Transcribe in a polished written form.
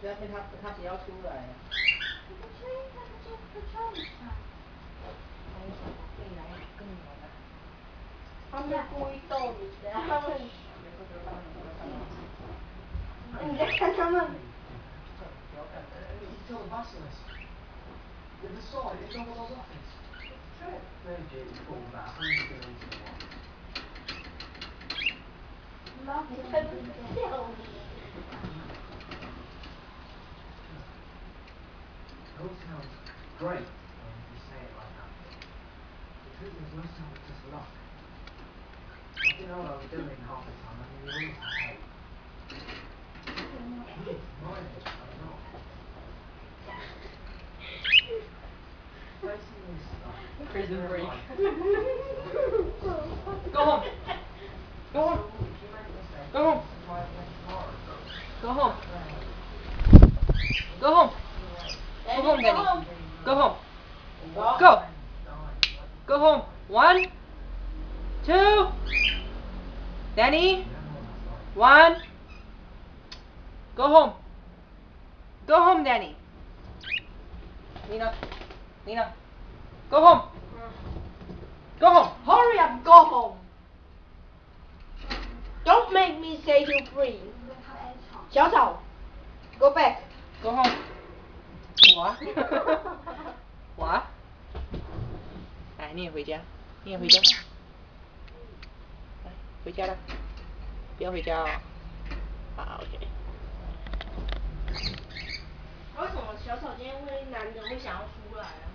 要跟他不要出来。他们故意逗你的，他们。你在看他们。妈，你看这笑你。It all sounds great when you say it like that. The truth is, most of it's just luck. I didn't know what I was doing half the time. I mean, we always have hate. Kids, my age, are not. Facing this stuff. Prison break. Go home. Go home. Go home. Go home. Go home. Go home, Danny. Go home. Go. Go home. 1, 2. Danny. 1. Go home. Go home, Danny. Nina. Nina. Go home. Go home. Hurry up, go home. Don't make me say you free. 小草 go back. Go home. 我。我。哎，你也回家，你也回家。来，回家了。不要回家哦。好 ，OK。为什么小草今天男的会想要出来啊？